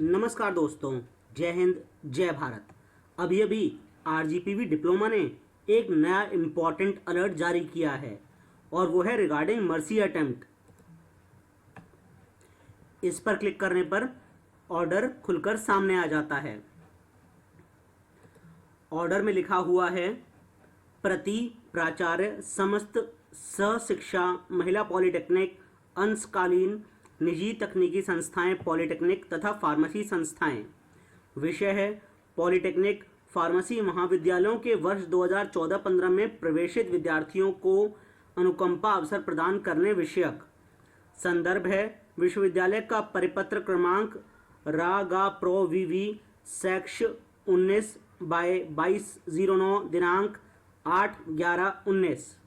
नमस्कार दोस्तों, जय हिंद, जय भारत। अभी अभी आरजीपीवी डिप्लोमा ने एक नया इम्पॉर्टेंट अलर्ट जारी किया है और वो है रिगार्डिंग मर्सी अटेम्प्ट। इस पर क्लिक करने पर ऑर्डर खुलकर सामने आ जाता है। ऑर्डर में लिखा हुआ है, प्रति प्राचार्य समस्त सशिक्षा महिला पॉलिटेक्निक, अंशकालीन निजी तकनीकी संस्थाएं पॉलिटेक्निक तथा फार्मेसी संस्थाएं। विषय है पॉलिटेक्निक फार्मेसी महाविद्यालयों के वर्ष 2014-15 में प्रवेशित विद्यार्थियों को अनुकंपा अवसर प्रदान करने विषयक। संदर्भ है विश्वविद्यालय का परिपत्र क्रमांक RA-GA-PRO-VV सेक्श 19/2209 दिनांक 8/11/19।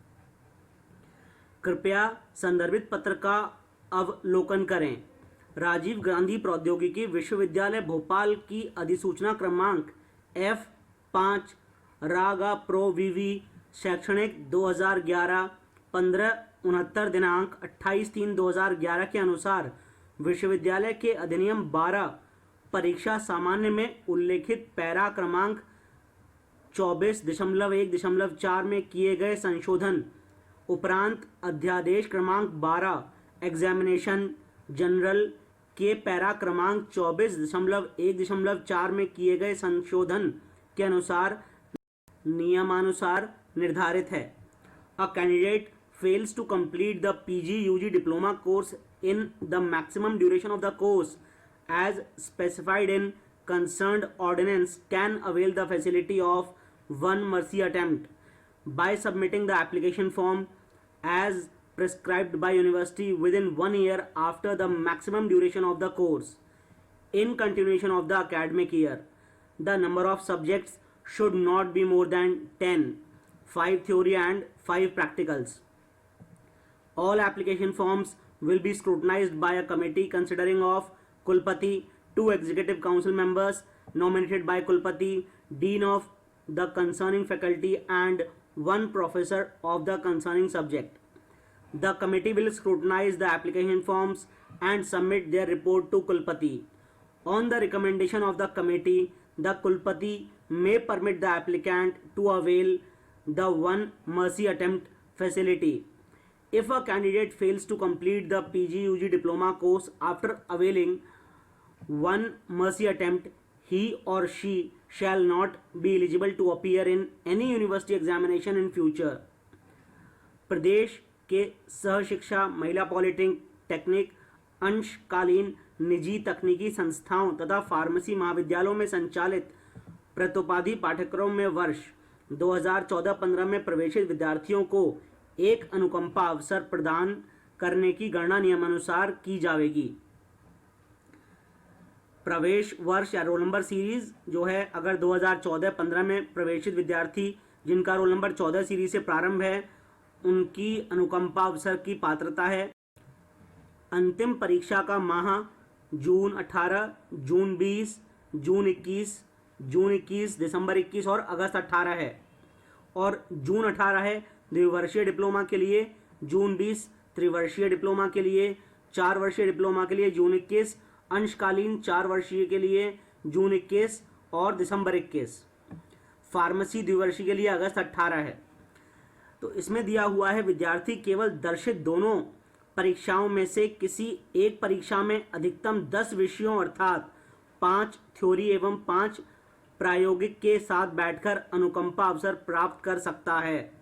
कृपया संदर्भित पत्र का अवलोकन करें। राजीव गांधी प्रौद्योगिकी विश्वविद्यालय भोपाल की अधिसूचना क्रमांक F5 RA-GA-PRO-VV शैक्षणिक 2011-15-69 दिनांक 28/3/2011 के अनुसार विश्वविद्यालय के अधिनियम 12 परीक्षा सामान्य में उल्लेखित पैरा क्रमांक 24.1.4 में किए गए संशोधन उपरांत अध्यादेश क्रमांक 12 एग्जामिनेशन जनरल के पैरा क्रमांक 24.1.4 में किए गए संशोधन के अनुसार नियमानुसार निर्धारित है। A candidate fails to complete the PG/UG diploma course in the maximum duration of the course as specified in concerned ordinance can avail the facility of one mercy attempt by submitting the application form as prescribed by university within 1 year after the maximum duration of the course. In continuation of the academic year, the number of subjects should not be more than 10, 5 theory and 5 practicals. All application forms will be scrutinized by a committee consisting of Kulpati, 2 executive council members nominated by Kulpati, dean of the concerning faculty and 1 professor of the concerning subject. The committee will scrutinize the application forms and submit their report to Kulpati. On the recommendation of the committee, the Kulpati may permit the applicant to avail the one mercy attempt facility. If a candidate fails to complete the PG/UG diploma course after availing one mercy attempt, he or she shall not be eligible to appear in any university examination in future. प्रदेश के सहशिक्षा महिला polytechnic, अंशकालीन निजी तकनीकी संस्थाओं तथा pharmacy महाविद्यालयों में संचालित प्रतोपाधि पाठ्यक्रम में वर्ष 2014-15 में प्रवेशित विद्यार्थियों को एक अनुकंपा अवसर प्रदान करने की गणना नियमानुसार की जाएगी। प्रवेश वर्ष या रोल नंबर सीरीज जो है, अगर 2014-15 में प्रवेशित विद्यार्थी जिनका रोल नंबर 14 सीरीज से प्रारंभ है, उनकी अनुकंपा अवसर की पात्रता है। अंतिम परीक्षा का माह जून 18, जून 20, जून 21, जून 21, दिसंबर 21 और अगस्त 18 है। और जून 18 है द्विवर्षीय डिप्लोमा के लिए, जून 20 त्रिवर्षीय डिप्लोमा के लिए, 4 वर्षीय डिप्लोमा के लिए जून 21, अंशकालीन 4 वर्षीय के लिए जून 21 और दिसंबर 21। फार्मेसी द्विवर्षीय के लिए अगस्त 18 है। तो इसमें दिया हुआ है विद्यार्थी केवल दर्शित दोनों परीक्षाओं में से किसी एक परीक्षा में अधिकतम 10 विषयों अर्थात 5 थ्योरी एवं 5 प्रायोगिक के साथ बैठकर अनुकंपा अवसर प्राप्त कर सकता है।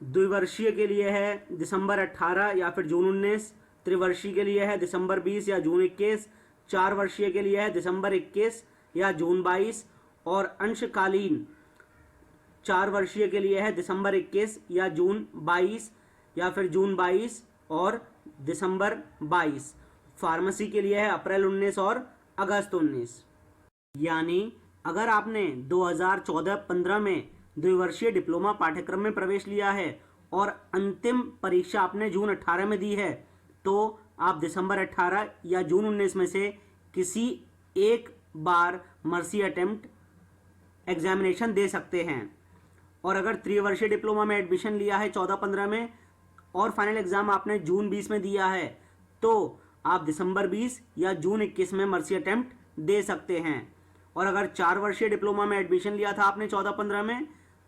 द्विवर्षीय के लिए है दिसंबर 18 या फिर जून 19, त्रिवर्षीय के लिए है दिसंबर 20 या जून 21, 4 वर्षीय के लिए है दिसंबर 21 या जून 22 और अंशकालीन 4 वर्षीय के लिए है दिसंबर 21 या जून 22 या फिर जून 22 और दिसंबर 22। फार्मेसी के लिए है अप्रैल 19 और अगस्त 19। यानी अगर आपने 2014-15 में द्विवर्षीय डिप्लोमा पाठ्यक्रम में प्रवेश लिया है और अंतिम परीक्षा आपने जून 18 में दी है, तो आप दिसंबर 18 या जून 19 में से किसी एक बार मर्सी अटेम्प्ट एग्जामिनेशन दे सकते हैं। और अगर त्रिवर्षीय डिप्लोमा में एडमिशन लिया है 14-15 में और फाइनल एग्जाम आपने जून 20 में दिया है, तो आप दिसंबर 20 या जून 21 में मर्सी अटेम्प्ट दे सकते हैं। और अगर 4 वर्षीय डिप्लोमा में एडमिशन लिया था आपने 14-15 में,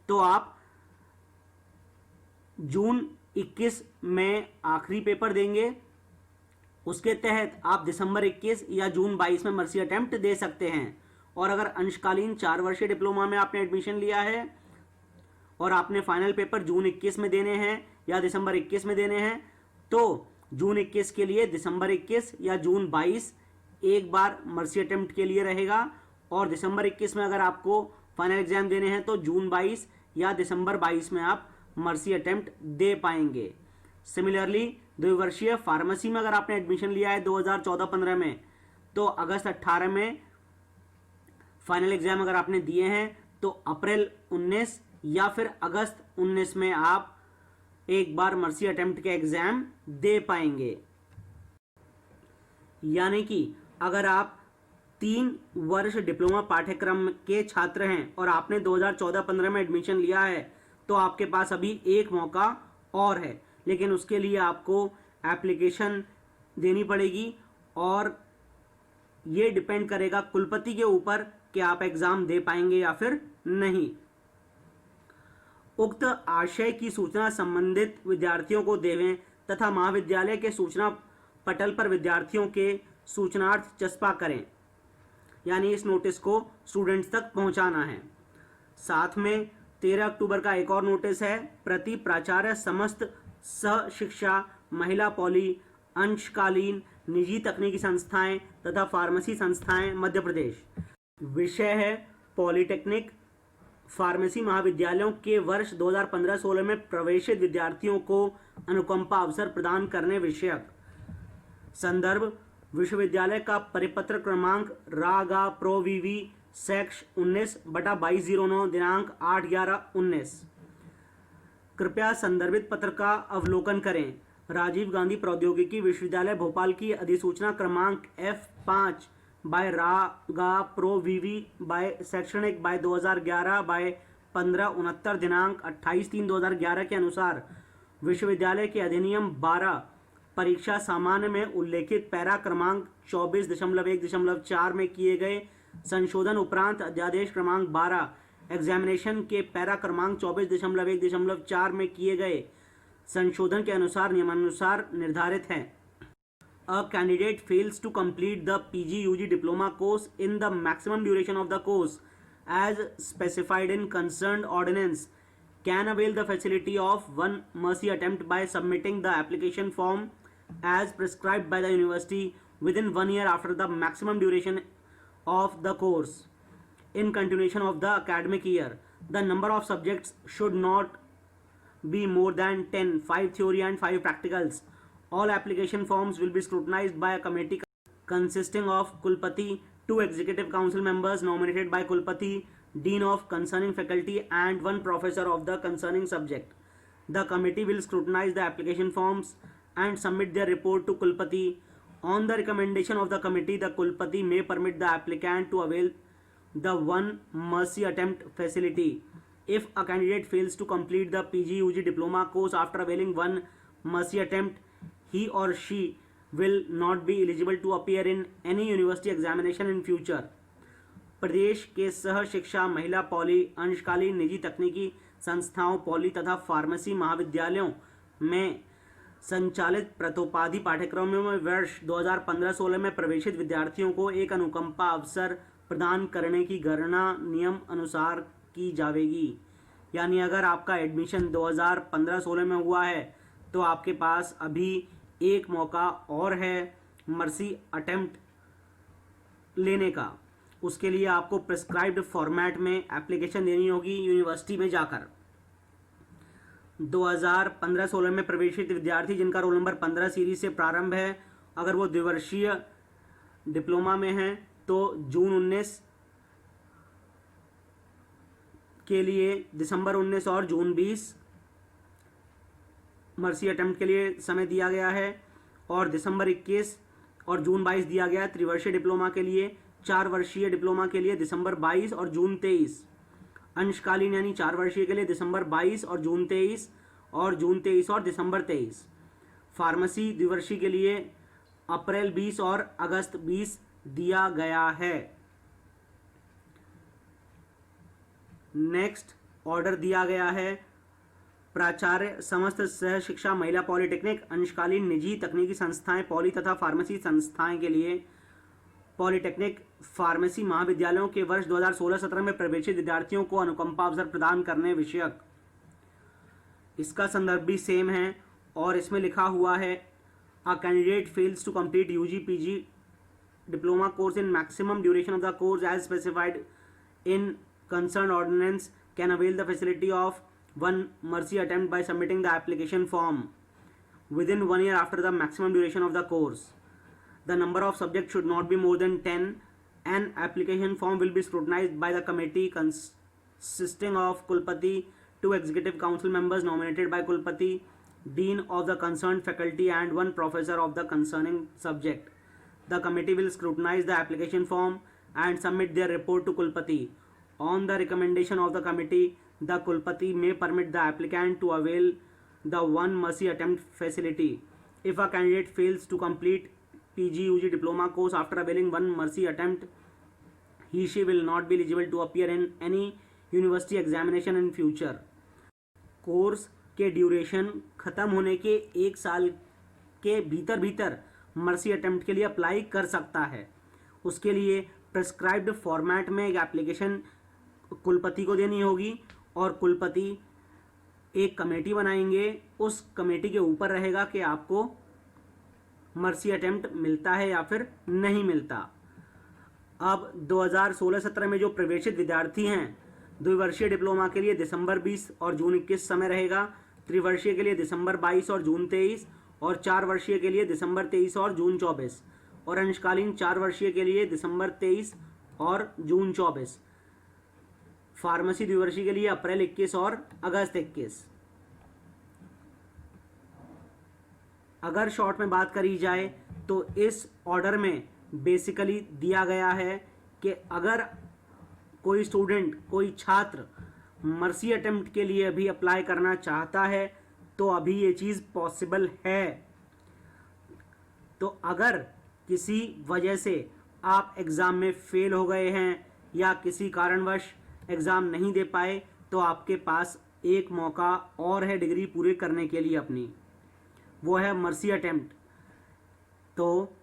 तो आप जून 21 में आखिरी पेपर देंगे। उसके तहत आप दिसंबर 21 या जून 22 में मर्सी अटेम्प्ट दे सकते हैं। और अगर अंशकालीन 4 वर्षीय डिप्लोमा में आपने एडमिशन लिया है और आपने फाइनल पेपर जून 21 में देने हैं या दिसंबर 21 में देने हैं, तो जून 21 के लिए दिसंबर 21 या जून 22 एक बार मर्सी अटेम्प्ट के लिए रहेगा। और दिसंबर 21 में अगर आपको फाइनल एग्जाम देने हैं तो जून 22 या दिसंबर 22 में आप मर्सी अटेम्प्ट दे पाएंगे। सिमिलरली द्विवर्षीय फार्मेसी में अगर आपने एडमिशन लिया है 2014-15 में, तो अगस्त 18 में फाइनल एग्जाम अगर आपने दिए हैं तो अप्रैल 19 या फिर अगस्त 19 में आप एक बार मर्सी अटेम्प्ट के एग्जाम दे पाएंगे। यानी कि अगर आप 3 वर्ष डिप्लोमा पाठ्यक्रम के छात्र हैं और आपने 2014-15 में एडमिशन लिया है, तो आपके पास अभी एक मौका और है, लेकिन उसके लिए आपको एप्लीकेशन देनी पड़ेगी और ये डिपेंड करेगा कुलपति के ऊपर कि आप एग्जाम दे पाएंगे या फिर नहीं। उक्त आशय की सूचना संबंधित विद्यार्थियों को देवें तथा महाविद्यालय के सूचना पटल पर विद्यार्थियों के सूचनार्थ चस्पा करें। यानी इस नोटिस को स्टूडेंट्स तक पहुंचाना है। साथ में 13 अक्टूबर का एक और नोटिस है, प्रति प्राचार्य समस्त सह शिक्षा महिला पॉली अंशकालीन निजी तकनीकी संस्थाएं तथा फार्मेसी संस्थाएं मध्य प्रदेश। विषय है पॉलिटेक्निक फार्मेसी महाविद्यालयों के वर्ष 2015-16 में प्रवेशित विद्यार्थियों को अनुकंपा अवसर प्रदान करने विषयक। संदर्भ विश्वविद्यालय का परिपत्र क्रमांक रागा प्रो वीवी सेक्श 19/2209 दिनांक 8/11/19। कृपया संदर्भित पत्र का अवलोकन करें। राजीव गांधी प्रौद्योगिकी विश्वविद्यालय भोपाल की अधिसूचना क्रमांक F5 बाय रागा प्रो वीवी बाय शैक्षणिक बाय 2011 बाय 1569 दिनांक 28/3/2011 के अनुसार विश्वविद्यालय के अधिनियम 12 परीक्षा सामान्य में उल्लेखित पैरा क्रमांक 24.1.4 में किए गए संशोधन उपरांत अध्यादेश क्रमांक 12 एग्जामिनेशन के पैरा क्रमांक 24.1.4 में किए गए संशोधन के अनुसार नियमानुसार निर्धारित है। A candidate fails to complete the PG/UG diploma course in the maximum duration of the course as specified in concerned ordinance can avail the facility of one mercy attempt by submitting the application form as prescribed by the university within 1 year after the maximum duration of the course. In continuation of the academic year, the number of subjects should not be more than 10, 5 theory and 5 practicals. All application forms will be scrutinized by a committee consisting of Kulpati, 2 executive council members nominated by Kulpati, dean of concerning faculty and 1 professor of the concerning subject. The committee will scrutinize the application forms and submit their report to Kulpati. On the recommendation of the committee, the Kulpati may permit the applicant to avail the one mercy attempt facility. If a candidate fails to complete the PG/UG diploma course after availing one mercy attempt, he or she will not be eligible to appear in any university examination in future. प्रदेश के सह शिक्षा महिला poly अंशकालीन निजी तकनीकी संस्थाओं poly तथा pharmacy महाविद्यालयों में संचालित प्रतोपाधि पाठ्यक्रमों में वर्ष 2015-16 में प्रवेशित विद्यार्थियों को एक अनुकंपा अवसर प्रदान करने की गणना नियम अनुसार की जाएगी। यानी अगर आपका एडमिशन 2015-16 में हुआ है तो आपके पास अभी एक मौका और है मर्सी अटेम्प्ट लेने का। उसके लिए आपको प्रिस्क्राइब्ड फॉर्मेट में एप्लीकेशन देनी होगी यूनिवर्सिटी में जाकर। 2015-16 में प्रवेशित विद्यार्थी जिनका रोल नंबर 15 सीरीज से प्रारंभ है, अगर वो द्विवर्षीय डिप्लोमा में हैं तो जून 19 के लिए, दिसंबर 19 और जून 20 मर्सी अटेम्प्ट के लिए समय दिया गया है और दिसंबर 21 और जून 22 दिया गया है त्रिवर्षीय डिप्लोमा के लिए। 4 वर्षीय डिप्लोमा के लिए दिसंबर 22 और जून 23। अंशकालीन यानी 4 वर्षीय के लिए दिसंबर 22 और जून 23 और जून 23 और दिसंबर 23। फार्मेसी द्विवर्षीय के लिए अप्रैल 20 और अगस्त 20 दिया गया है। नेक्स्ट ऑर्डर दिया गया है प्राचार्य समस्त सह शिक्षा महिला पॉलिटेक्निक अंशकालीन निजी तकनीकी संस्थाएं पॉली तथा फार्मेसी संस्थाएं के लिए पॉलिटेक्निक फार्मेसी महाविद्यालयों के वर्ष 2016-17 में प्रवेशित विद्यार्थियों को अनुकंपा अवसर प्रदान करने विषयक। इसका संदर्भ भी सेम है और इसमें लिखा हुआ है a candidate fails to complete UG PG diploma course in maximum duration of the course as specified in concern ordinance can avail the facility of one mercy attempt by submitting the application form within 1 year after the maximum duration of the course. The number of subjects should not be more than 10. An application form will be scrutinized by the committee consisting of Kulpati, 2 executive council members nominated by Kulpati, dean of the concerned faculty and 1 professor of the concerning subject. The committee will scrutinize the application form and submit their report to Kulpati. On the recommendation of the committee, the Kulpati may permit the applicant to avail the one mercy attempt facility. If a candidate fails to complete PG/UG diploma course after availing one mercy attempt, he/she will not be eligible to appear in any university examination in future. Course के duration ख़त्म होने के 1 साल के भीतर mercy attempt के लिए apply कर सकता है। उसके लिए प्रेस्क्राइब्ड फॉर्मेट में एक एप्लीकेशन कुलपति को देनी होगी और कुलपति एक कमेटी बनाएंगे। उस कमेटी के ऊपर रहेगा कि आपको मर्सी अटेम्प्ट मिलता है या फिर नहीं मिलता। अब 2016-17 में जो प्रवेशित विद्यार्थी हैं, द्विवर्षीय डिप्लोमा के लिए दिसंबर 20 और जून 21 समय रहेगा, त्रिवर्षीय के लिए दिसंबर 22 और जून 23 और 4 वर्षीय के लिए दिसंबर 23 और जून 24 और अंशकालीन 4 वर्षीय के लिए दिसंबर 23 और जून 24। फार्मेसी द्विवर्षीय के लिए अप्रैल 21 और अगस्त 21। अगर शॉर्ट में बात करी जाए तो इस ऑर्डर में बेसिकली दिया गया है कि अगर कोई स्टूडेंट, कोई छात्र मर्सी अटेम्प्ट के लिए अभी अप्लाई करना चाहता है तो अभी ये चीज़ पॉसिबल है। तो अगर किसी वजह से आप एग्ज़ाम में फेल हो गए हैं या किसी कारणवश एग्ज़ाम नहीं दे पाए तो आपके पास एक मौका और है डिग्री पूरे करने के लिए अपनी, वो है मर्सी अटेम्प्ट। तो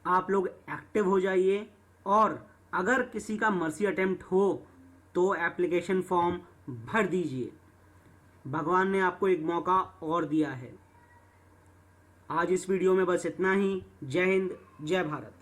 आप लोग एक्टिव हो जाइए और अगर किसी का मर्सी अटेम्प्ट हो तो एप्लीकेशन फॉर्म भर दीजिए। भगवान ने आपको एक मौका और दिया है। आज इस वीडियो में बस इतना ही। जय हिंद, जय भारत।